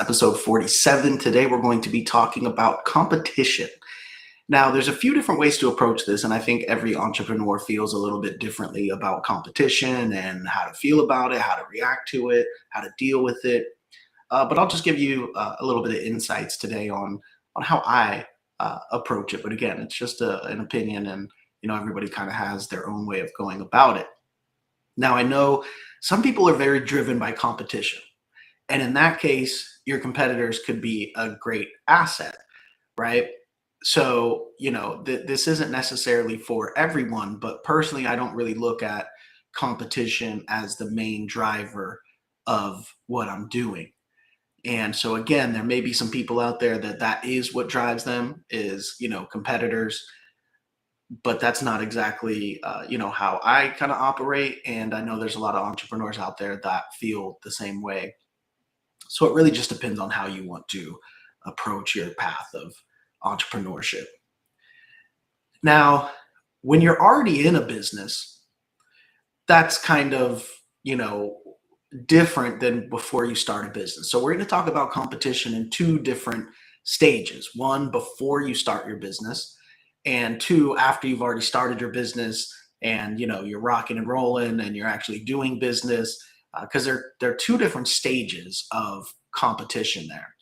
episode 47. Today, we're going to be talking about competition. Now, there's a few different ways to approach this, and I think every entrepreneur feels a little bit differently about competition and how to feel about it, how to react to it, how to deal with it. But I'll just give you a little bit of insights today on how I approach it. But again, it's just an opinion, and everybody kind of has their own way of going about it. Now, I know some people are very driven by competition. And in that case, your competitors could be a great asset, right? So, this isn't necessarily for everyone, but personally, I don't really look at competition as the main driver of what I'm doing. And so again, there may be some people out there that is what drives them is, competitors, but that's not exactly, how I kind of operate. And I know there's a lot of entrepreneurs out there that feel the same way. So it really just depends on how you want to approach your path of entrepreneurship. Now, when you're already in a business, that's kind of, different than before you start a business. So we're going to talk about competition in two different stages. One, before you start your business, and two, after you've already started your business and you're rocking and rolling and you're actually doing business, because there are two different stages of competition there.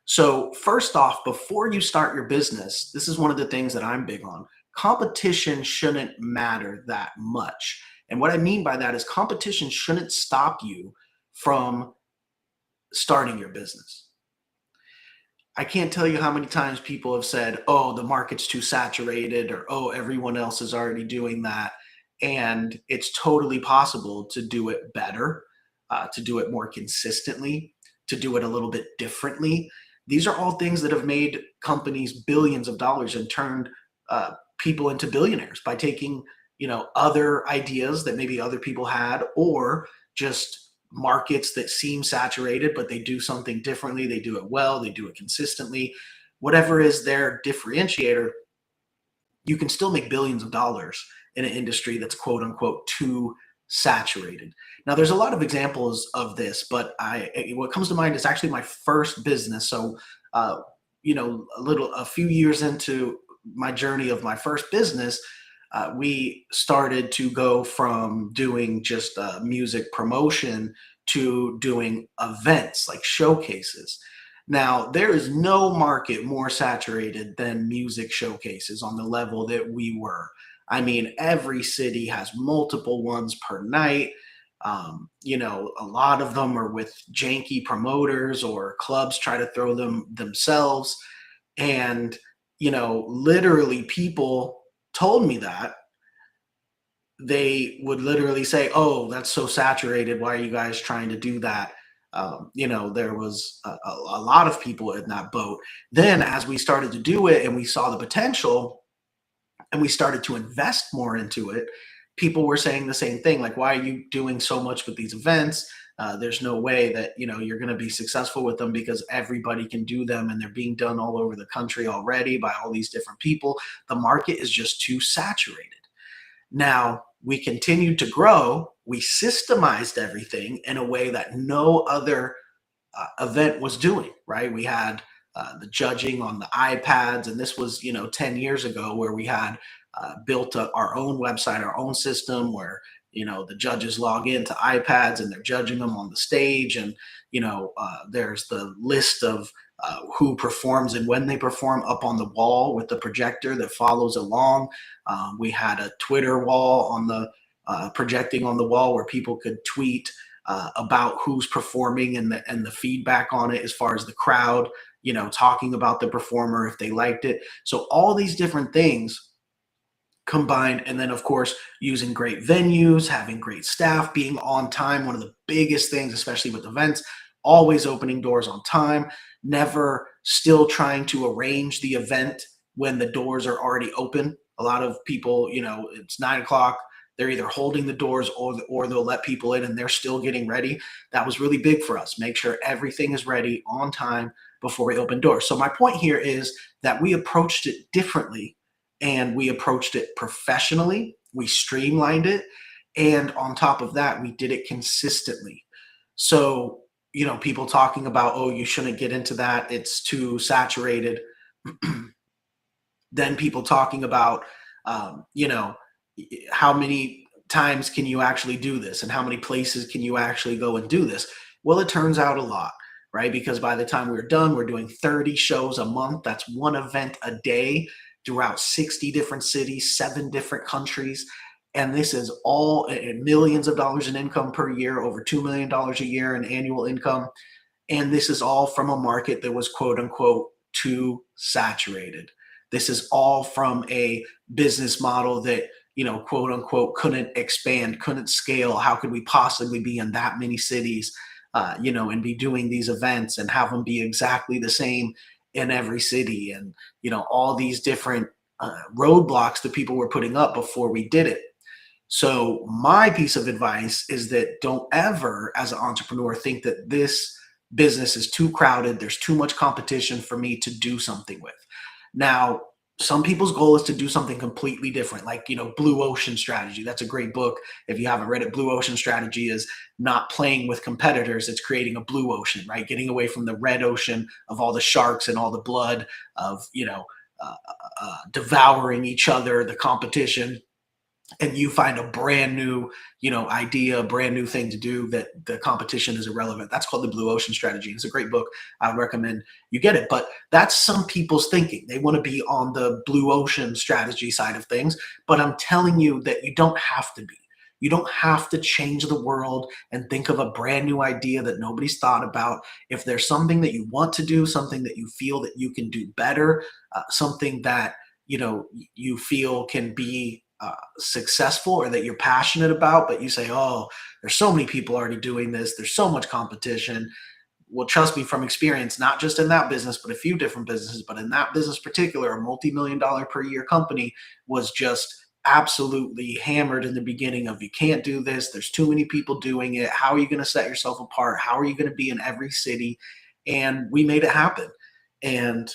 So first off, before you start your business, this is one of the things that I'm big on. Competition shouldn't matter that much. And what I mean by that is competition shouldn't stop you from starting your business. I can't tell you how many times people have said, oh, the market's too saturated, or oh, everyone else is already doing that. And it's totally possible to do it better, to do it more consistently, to do it a little bit differently. These are all things that have made companies billions of dollars and turned people into billionaires by taking, other ideas that maybe other people had, or just markets that seem saturated, but they do something differently. They do it well, they do it consistently. Whatever is their differentiator, you can still make billions of dollars in an industry that's quote unquote too saturated. Now, there's a lot of examples of this, but what comes to mind is actually my first business. So, a few years into my journey of my first business, we started to go from doing just music promotion to doing events like showcases. Now, there is no market more saturated than music showcases on the level that we were. I mean, every city has multiple ones per night. A lot of them are with janky promoters, or clubs try to throw them themselves. And, literally people told me that. They would literally say, oh, that's so saturated. Why are you guys trying to do that? There was a lot of people in that boat. Then as we started to do it and we saw the potential and we started to invest more into it, people were saying the same thing. Like, why are you doing so much with these events? There's no way that, you're going to be successful with them because everybody can do them and they're being done all over the country already by all these different people. The market is just too saturated. Now, we continued to grow. We systemized everything in a way that no other event was doing, right? We had the judging on the iPads, and this was, 10 years ago, where we had built our own website, our own system where, the judges log into iPads and they're judging them on the stage. And, there's the list of who performs and when they perform up on the wall with the projector that follows along. We had a Twitter wall on the projecting on the wall where people could tweet about who's performing and the feedback on it as far as the crowd, talking about the performer if they liked it. So all these different things combined, and then of course using great venues, having great staff, being on time. One of the biggest things, especially with events, always opening doors on time, never still trying to arrange the event when the doors are already open. A lot of people, it's 9 o'clock, they're either holding the doors or they'll let people in and they're still getting ready. That was really big for us. Make sure everything is ready on time before we open doors. So my point here is that we approached it differently, and we approached it professionally. We streamlined it. And on top of that, we did it consistently. So people talking about, oh, you shouldn't get into that, it's too saturated. Then people talking about, um, you know, how many times can you actually do this, and how many places can you actually go and do this? Well, it turns out a lot, right? Because by the time we're done, we're doing 30 shows a month. That's one event a day throughout 60 different cities, 7 different countries. And this is all millions of dollars in income per year, over $2 million a year in annual income. And this is all from a market that was quote unquote too saturated. This is all from a business model that, quote unquote, couldn't expand, couldn't scale. How could we possibly be in that many cities, and be doing these events and have them be exactly the same in every city? And, all these different roadblocks that people were putting up before we did it. So my piece of advice is that don't ever, as an entrepreneur, think that this business is too crowded. There's too much competition for me to do something with. Now, some people's goal is to do something completely different, like, Blue Ocean Strategy. That's a great book. If you haven't read it, Blue Ocean Strategy is not playing with competitors. It's creating a blue ocean, right? Getting away from the red ocean of all the sharks and all the blood of, devouring each other, the competition, and you find a brand new idea, a brand new thing to do that the competition is irrelevant. That's called the Blue Ocean Strategy. It's a great book. I would recommend you get it. But that's some people's thinking. They want to be on the Blue Ocean Strategy side of things. But I'm telling you that you don't have to be. You don't have to change the world and think of a brand new idea that nobody's thought about. If there's something that you want to do, something that you feel that you can do better, something that you feel can be successful, or that you're passionate about, but you say, oh, there's so many people already doing this, there's so much competition. Well, trust me from experience, not just in that business, but a few different businesses, but in that business particular, a multi-million-dollar per year company was just absolutely hammered in the beginning of, you can't do this, there's too many people doing it, how are you going to set yourself apart, how are you going to be in every city? And we made it happen. And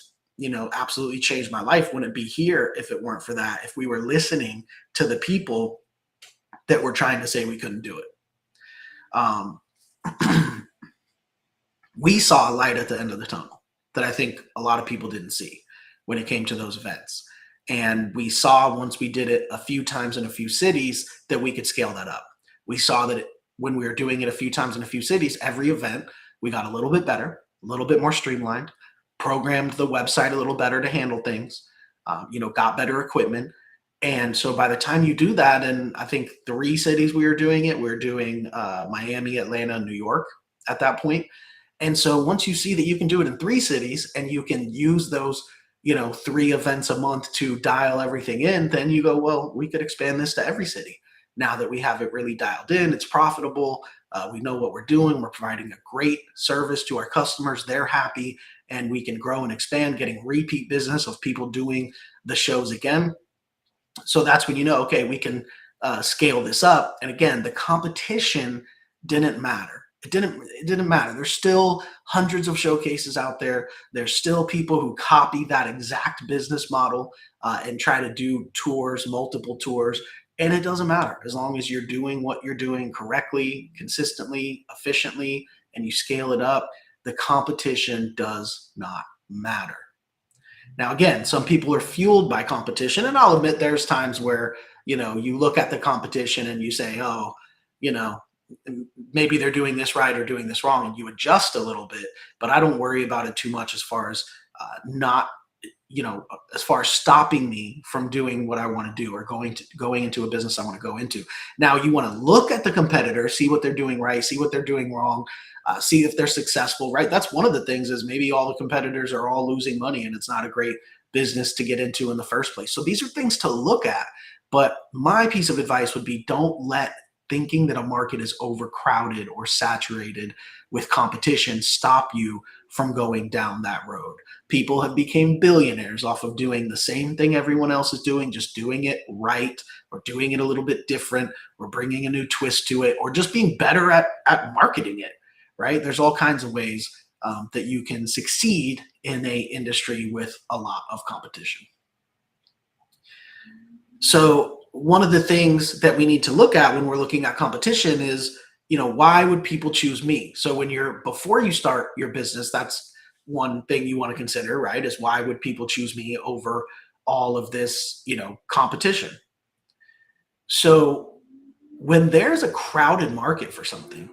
absolutely changed my life. Wouldn't be here if it weren't for that, if we were listening to the people that were trying to say we couldn't do it. Um, we saw a light at the end of the tunnel that I think a lot of people didn't see when it came to those events. And we saw, once we did it a few times in a few cities, that we could scale that up. We saw that when we were doing it a few times in a few cities, every event, we got a little bit better, a little bit more streamlined, programmed the website a little better to handle things, got better equipment. And so by the time you do that, and I think 3 cities we were doing it, we were doing Miami, Atlanta, New York at that point. And so once you see that you can do it in 3 cities and you can use those, 3 events a month to dial everything in, then you go, well, we could expand this to every city. Now that we have it really dialed in, it's profitable. We know what we're doing. We're providing a great service to our customers. They're happy, and we can grow and expand, getting repeat business of people doing the shows again. So that's when okay, we can scale this up. And again, the competition didn't matter. It didn't matter. There's still hundreds of showcases out there. There's still people who copy that exact business model and try to do tours, multiple tours. And it doesn't matter, as long as you're doing what you're doing correctly, consistently, efficiently, and you scale it up. The competition does not matter. Now, again, some people are fueled by competition, and I'll admit there's times where, you look at the competition and you say, oh, you know, maybe they're doing this right or doing this wrong, and you adjust a little bit, but I don't worry about it too much as far as not, as far as stopping me from doing what I want to do, or going into a business I want to go into. Now, you want to look at the competitor, see what they're doing right, see what they're doing wrong, see if they're successful, right? That's one of the things, is maybe all the competitors are all losing money and it's not a great business to get into in the first place. So these are things to look at. But my piece of advice would be, don't let thinking that a market is overcrowded or saturated with competition stop you from going down that road. People have become billionaires off of doing the same thing everyone else is doing, just doing it right, or doing it a little bit different, or bringing a new twist to it, or just being better at marketing it, right? There's all kinds of ways that you can succeed in a industry with a lot of competition. So one of the things that we need to look at when we're looking at competition is, why would people choose me? So before you start your business, that's one thing you want to consider, right? Is why would people choose me over all of this, competition? So when there's a crowded market for something,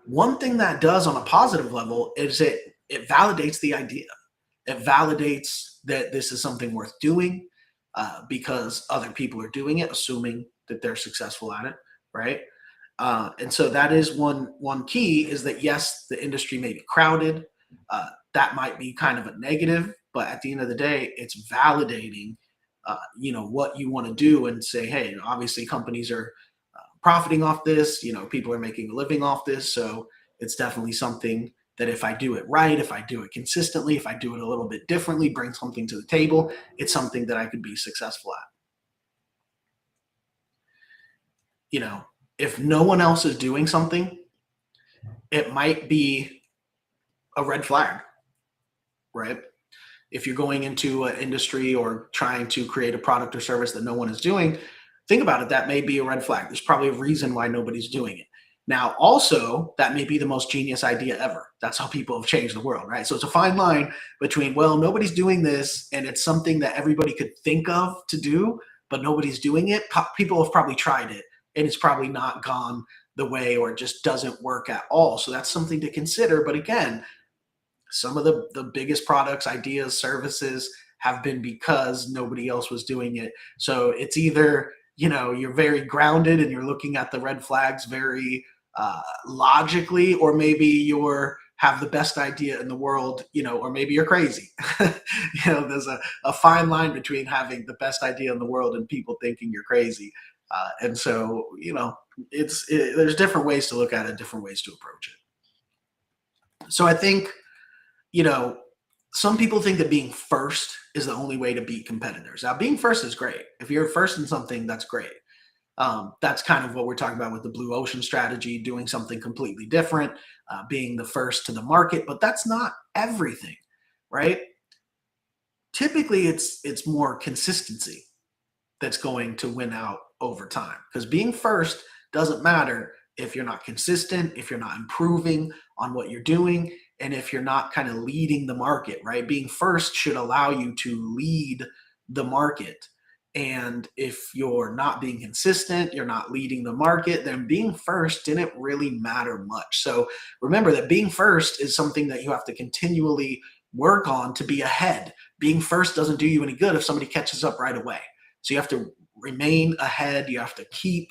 one thing that does on a positive level is it validates the idea. It validates that this is something worth doing because other people are doing it, assuming that they're successful at it, right? And so that is one key is that yes, the industry may be crowded. That might be kind of a negative, but at the end of the day, it's validating, what you want to do and say, hey, obviously companies are profiting off this. People are making a living off this, so it's definitely something that if I do it right, if I do it consistently, if I do it a little bit differently, bring something to the table, it's something that I could be successful at. You know, if no one else is doing something, it might be a red flag, right? If you're going into an industry or trying to create a product or service that no one is doing, think about it. That may be a red flag. There's probably a reason why nobody's doing it. Now, also, that may be the most genius idea ever. That's how people have changed the world, right? So it's a fine line between, well, nobody's doing this and it's something that everybody could think of to do, but nobody's doing it. People have probably tried it and it's probably not gone the way or it just doesn't work at all. So that's something to consider. But again, some of the biggest products, ideas, services have been because nobody else was doing it. So it's either, you're very grounded and you're looking at the red flags very logically, or maybe you're have the best idea in the world, or maybe you're crazy. There's a fine line between having the best idea in the world and people thinking you're crazy. And so, there's different ways to look at it, different ways to approach it. So I think, you know, some people think that being first is the only way to beat competitors. Now, being first is great. If you're first in something, that's great. That's kind of what we're talking about with the blue ocean strategy, doing something completely different, being the first to the market. But that's not everything, right? Typically, it's more consistency that's going to win out over time. Because being first doesn't matter if you're not consistent, if you're not improving on what you're doing, and if you're not kind of leading the market, right? Being first should allow you to lead the market. And if you're not being consistent, you're not leading the market, then being first didn't really matter much. So remember that being first is something that you have to continually work on to be ahead. Being first doesn't do you any good if somebody catches up right away. So you have to remain ahead. You have to keep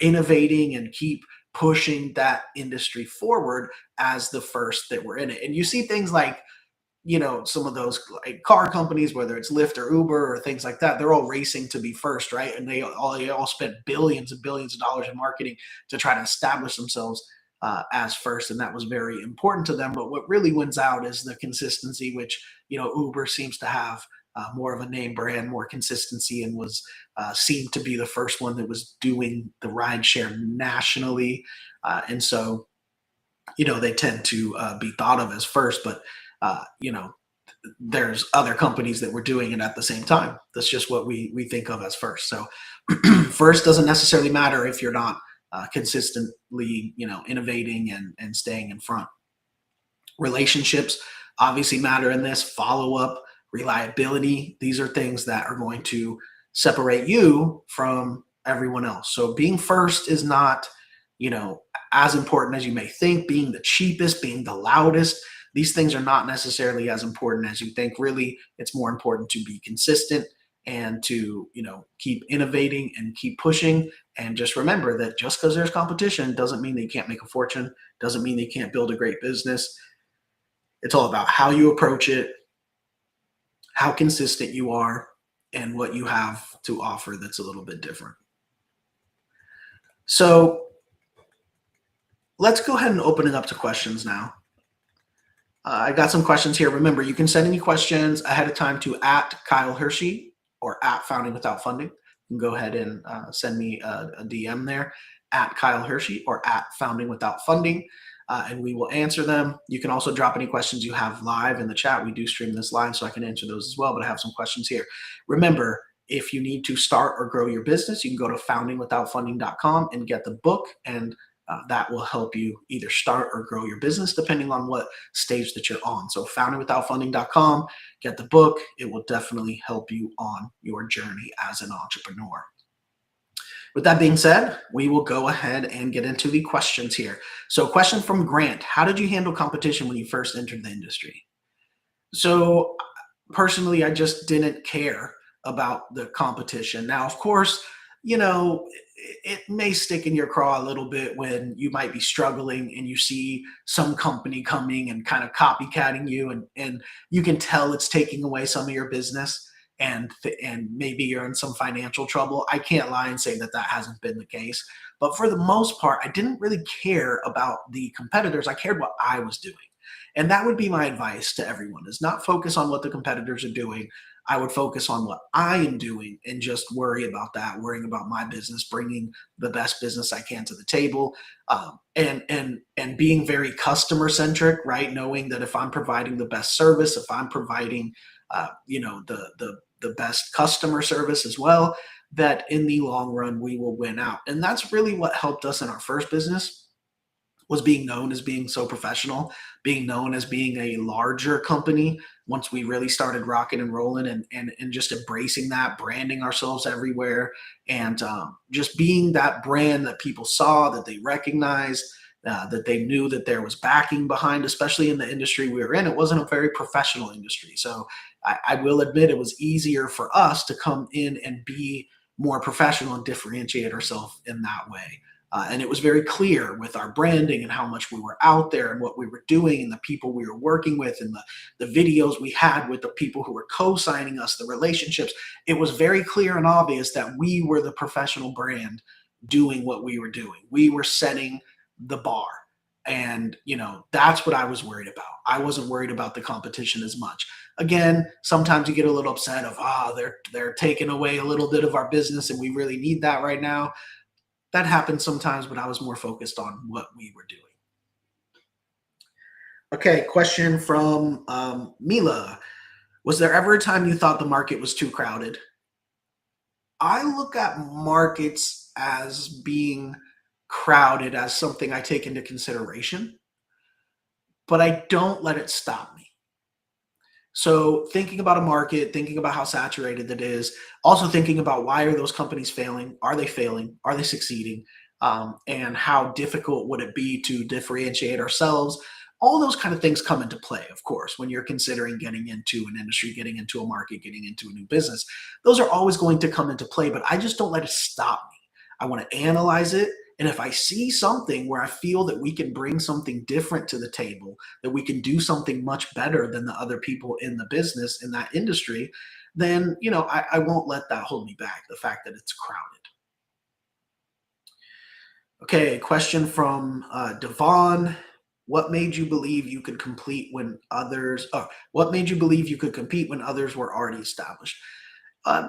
innovating and keep pushing that industry forward as the first that were in it. And you see things like, some of those like car companies, whether it's Lyft or Uber or things like that, they're all racing to be first, right? And they all spent billions and billions of dollars in marketing to try to establish themselves as first, and that was very important to them. But what really wins out is the consistency, which Uber seems to have more of a name brand, more consistency, and was seemed to be the first one that was doing the rideshare nationally, and so they tend to be thought of as first, but there's other companies that were doing it at the same time. That's just what we think of as first. So first doesn't necessarily matter if you're not consistently innovating and staying in front. Relationships obviously matter in this. Follow up, reliability, these are things that are going to separate you from everyone else. So being first is not as important as you may think. Being the cheapest, being the loudest, these things are not necessarily as important as you think. Really, it's more important to be consistent and to keep innovating and keep pushing. And just remember that just because there's competition doesn't mean that you can't make a fortune, doesn't mean that you can't build a great business. It's all about how you approach it, how consistent you are, and what you have to offer that's a little bit different. So let's go ahead and open it up to questions now. I got some questions here. Remember, you can send any questions ahead of time to @Kyle Hiersche or @Founding Without Funding. You can go ahead and send me a DM there @Kyle Hiersche or @Founding Without Funding, and we will answer them. You can also drop any questions you have live in the chat. We do stream this live, so I can answer those as well, but I have some questions here. Remember, if you need to start or grow your business, you can go to foundingwithoutfunding.com and get the book and that will help you either start or grow your business depending on what stage that you're on. So foundingwithoutfunding.com, get the book. It will definitely help you on your journey as an entrepreneur. With that being said, we will go ahead and get into the questions here. So question from Grant: how did you handle competition when you first entered the industry? So personally, I just didn't care about the competition. Now, of course, you know, it may stick in your craw a little bit when you might be struggling and you see some company coming and kind of copycatting you, and you can tell it's taking away some of your business, and maybe you're in some financial trouble. I can't lie and say that that hasn't been the case. But for the most part, I didn't really care about the competitors. I cared what I was doing. And that would be my advice to everyone: is not focus on what the competitors are doing. I would focus on what I am doing and just worry about that, worrying about my business, bringing the best business I can to the table, and being very customer centric, right? Knowing that if I'm providing the best service, if I'm providing, the best customer service as well, that in the long run we will win out. And that's really what helped us in our first business, was being known as being so professional, being known as being a larger company. Once we really started rocking and rolling, and just embracing that, branding ourselves everywhere, and just being that brand that people saw, that they recognized, that they knew that there was backing behind, especially in the industry we were in. It wasn't a very professional industry. So I will admit it was easier for us to come in and be more professional and differentiate ourselves in that way. And it was very clear with our branding and how much we were out there and what we were doing and the people we were working with, and the videos we had with the people who were co-signing us, the relationships. It was very clear and obvious that we were the professional brand doing what we were doing. We were setting the bar. And, that's what I was worried about. I wasn't worried about the competition as much. Again, sometimes you get a little upset of, they're taking away a little bit of our business and we really need that right now. That happened sometimes, but I was more focused on what we were doing. Okay, question from Mila. Was there ever a time you thought the market was too crowded? I look at markets as being crowded as something I take into consideration, but I don't let it stop me. So thinking about a market, thinking about how saturated it is, also thinking about why are those companies failing? Are they failing? Are they succeeding? And how difficult would it be to differentiate ourselves? All those kind of things come into play, of course, when you're considering getting into an industry, getting into a market, getting into a new business. Those are always going to come into play, but I just don't let it stop me. I want to analyze it. And if I see something where I feel that we can bring something different to the table, that we can do something much better than the other people in the business, in that industry, then, I won't let that hold me back, the fact that it's crowded. Okay, question from Devon. What made you believe you could complete when others, what made you believe you could compete when others were already established?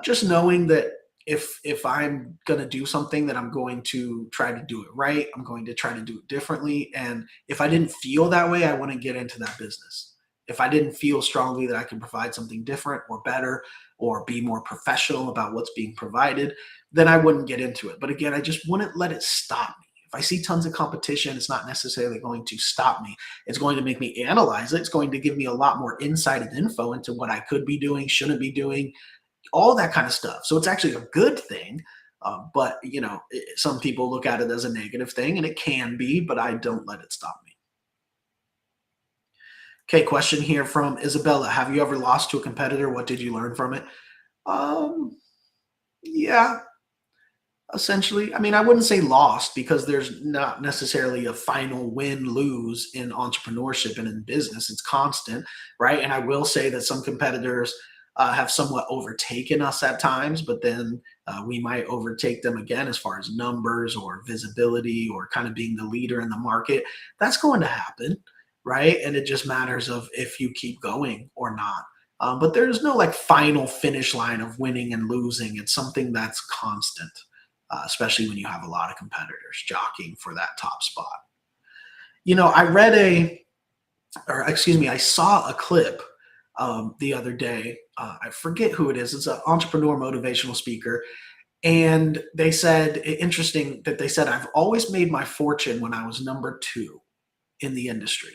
Just knowing that if I'm going to do something, that I'm going to try to do it right. I'm going to try to do it differently. And if I didn't feel that way, I wouldn't get into that business. If I didn't feel strongly that I can provide something different or better, or be more professional about what's being provided, then I wouldn't get into it. But again, I just wouldn't let it stop me. If I see tons of competition, it's not necessarily going to stop me. It's going to make me analyze it. It's going to give me a lot more insight and info into what I could be doing, shouldn't be doing, all that kind of stuff. So it's actually a good thing. But, some people look at it as a negative thing, and it can be, but I don't let it stop me. Okay, question here from Isabella. Have you ever lost to a competitor? What did you learn from it? Um, yeah, essentially. I mean, I wouldn't say lost, because there's not necessarily a final win lose in entrepreneurship and in business. It's constant, right? And I will say that some competitors have somewhat overtaken us at times, but then we might overtake them again as far as numbers or visibility or kind of being the leader in the market. That's going to happen, right? And it just matters of if you keep going or not. But there's no like final finish line of winning and losing. It's something that's constant, especially when you have a lot of competitors jockeying for that top spot. I read I saw a clip the other day. I forget who it is. It's an entrepreneur motivational speaker. And they said, interesting that they said, I've always made my fortune when I was number two in the industry.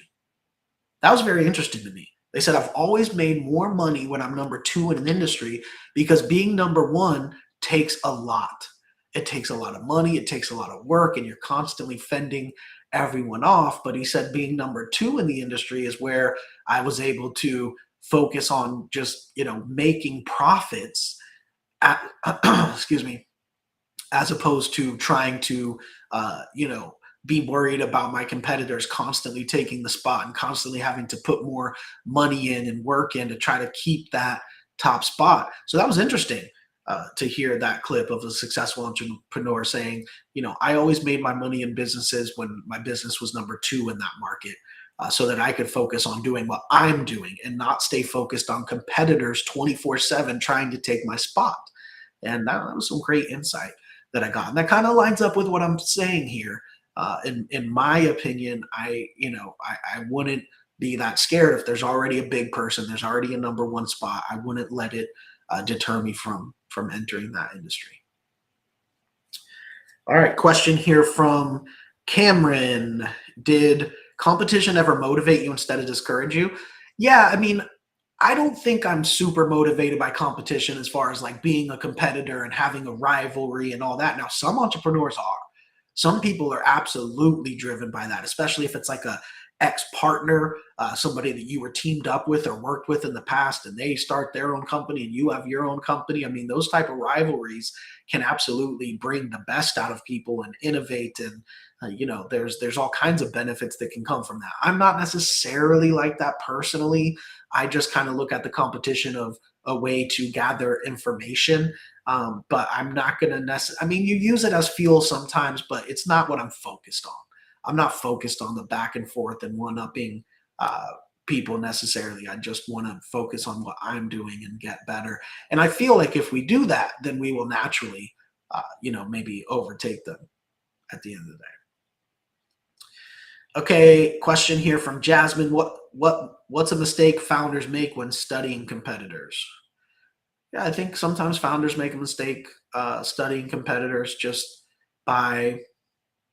That was very interesting to me. They said, I've always made more money when I'm number two in an industry because being number one takes a lot. It takes a lot of money, it takes a lot of work, and you're constantly fending everyone off. But he said, being number two in the industry is where I was able to focus on just, making profits at, excuse me, as opposed to trying to, be worried about my competitors constantly taking the spot and constantly having to put more money in and work in to try to keep that top spot. So that was interesting to hear that clip of a successful entrepreneur saying, I always made my money in businesses when my business was number two in that market. So that I could focus on doing what I'm doing and not stay focused on competitors 24/7 trying to take my spot. And that was some great insight that I got. And that kind of lines up with what I'm saying here. In my opinion, I wouldn't be that scared if there's already a big person, there's already a number one spot. I wouldn't let it deter me from entering that industry. All right, question here from Cameron. Did competition ever motivate you instead of discourage you? Yeah, I mean, I don't think I'm super motivated by competition as far as like being a competitor and having a rivalry and all that. Now, some entrepreneurs are. Some people are absolutely driven by that, especially if it's like a ex-partner, somebody that you were teamed up with or worked with in the past, and they start their own company and you have your own company. I mean, those type of rivalries can absolutely bring the best out of people and innovate, and there's all kinds of benefits that can come from that. I'm not necessarily like that personally. I just kind of look at the competition of a way to gather information. But I'm not going to necessarily, I mean, you use it as fuel sometimes, but it's not what I'm focused on. I'm not focused on the back and forth and one upping people necessarily. I just want to focus on what I'm doing and get better. And I feel like if we do that, then we will naturally, maybe overtake them at the end of the day. Okay, question here from Jasmine. What's a mistake founders make when studying competitors? Yeah, I think sometimes founders make a mistake studying competitors just by,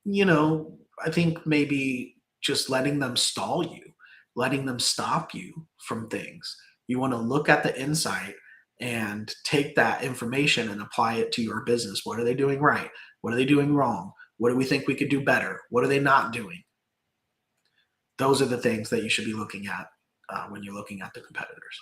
I think maybe just letting them stall you, letting them stop you from things. You want to look at the insight and take that information and apply it to your business. What are they doing right? What are they doing wrong? What do we think we could do better? What are they not doing? Those are the things that you should be looking at when you're looking at the competitors.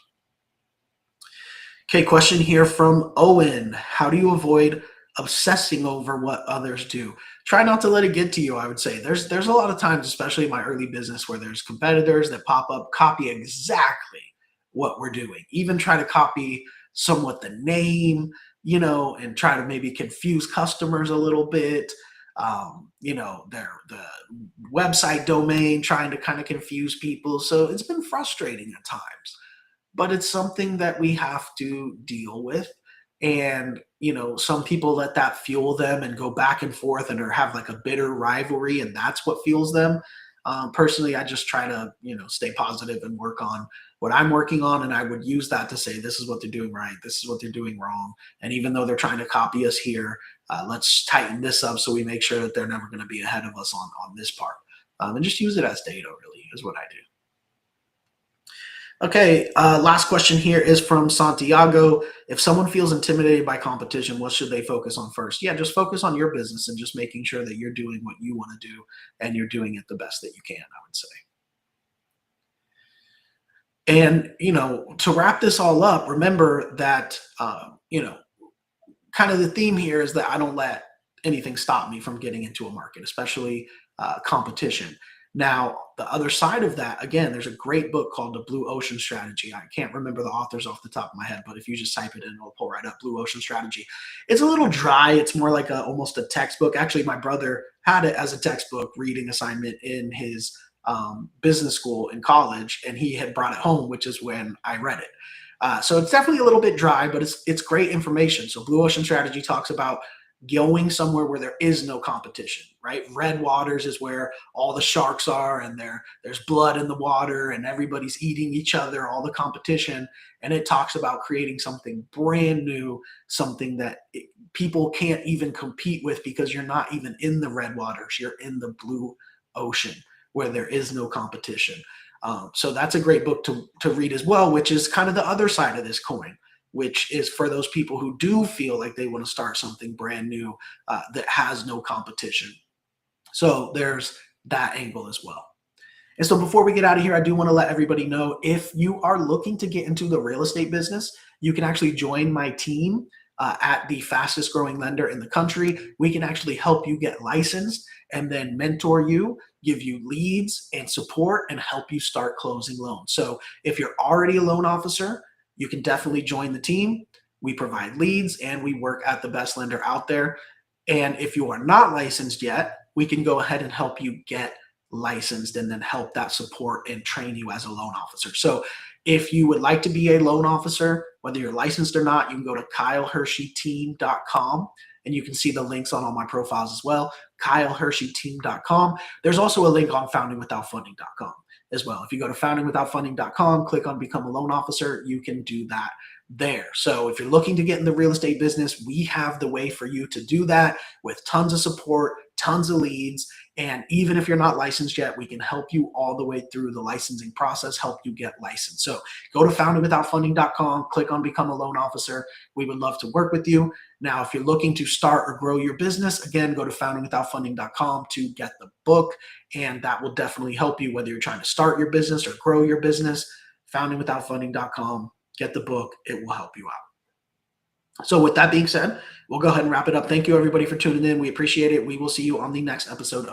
Okay, question here from Owen. How do you avoid obsessing over what others do? Try not to let it get to you, I would say. There's a lot of times, especially in my early business, where there's competitors that pop up, copy exactly what we're doing, even try to copy somewhat the name, and try to maybe confuse customers a little bit. The website domain, trying to kind of confuse people. So it's been frustrating at times, but it's something that we have to deal with. And, some people let that fuel them and go back and forth and or have like a bitter rivalry, and that's what fuels them. Personally, I just try to, stay positive and work on what I'm working on. And I would use that to say, this is what they're doing right. This is what they're doing wrong. And even though they're trying to copy us here, let's tighten this up so we make sure that they're never going to be ahead of us on this part. And just use it as data, really, is what I do. Okay, last question here is from Santiago. If someone feels intimidated by competition, what should they focus on first? Yeah, just focus on your business and just making sure that you're doing what you want to do and you're doing it the best that you can, I would say. And, to wrap this all up, remember that, kind of the theme here is that I don't let anything stop me from getting into a market, especially competition. Now, the other side of that, again, there's a great book called The Blue Ocean Strategy. I can't remember the authors off the top of my head, but if you just type it in, it'll pull right up, Blue Ocean Strategy. It's a little dry. It's more like almost a textbook. Actually, my brother had it as a textbook reading assignment in his business school in college, and he had brought it home, which is when I read it. So it's definitely a little bit dry, but it's great information. So Blue Ocean Strategy talks about going somewhere where there is no competition, right? Red waters is where all the sharks are, and there's blood in the water and everybody's eating each other, all the competition. And it talks about creating something brand new, something that people can't even compete with because you're not even in the red waters, you're in the blue ocean where there is no competition. So that's a great book to read as well, which is kind of the other side of this coin, which is for those people who do feel like they want to start something brand new that has no competition. So there's that angle as well. And so before we get out of here, I do want to let everybody know, if you are looking to get into the real estate business, you can actually join my team at the fastest growing lender in the country. We can actually help you get licensed and then mentor you, give you leads and support, and help you start closing loans. So if you're already a loan officer, you can definitely join the team. We provide leads and we work at the best lender out there. And if you are not licensed yet, we can go ahead and help you get licensed and then help that support and train you as a loan officer. So if you would like to be a loan officer, whether you're licensed or not, you can go to kylehierscheteam.com and you can see the links on all my profiles as well. kylehierscheteam.com. There's also a link on foundingwithoutfunding.com as well. If you go to foundingwithoutfunding.com, click on become a loan officer, you can do that there. So if you're looking to get in the real estate business, we have the way for you to do that with tons of support, tons of leads. And even if you're not licensed yet, we can help you all the way through the licensing process, help you get licensed. So go to foundingwithoutfunding.com, click on become a loan officer. We would love to work with you. Now, if you're looking to start or grow your business, again, go to foundingwithoutfunding.com to get the book. And that will definitely help you whether you're trying to start your business or grow your business. Foundingwithoutfunding.com. Get the book. It will help you out. So with that being said, we'll go ahead and wrap it up. Thank you, everybody, for tuning in. We appreciate it. We will see you on the next episode of the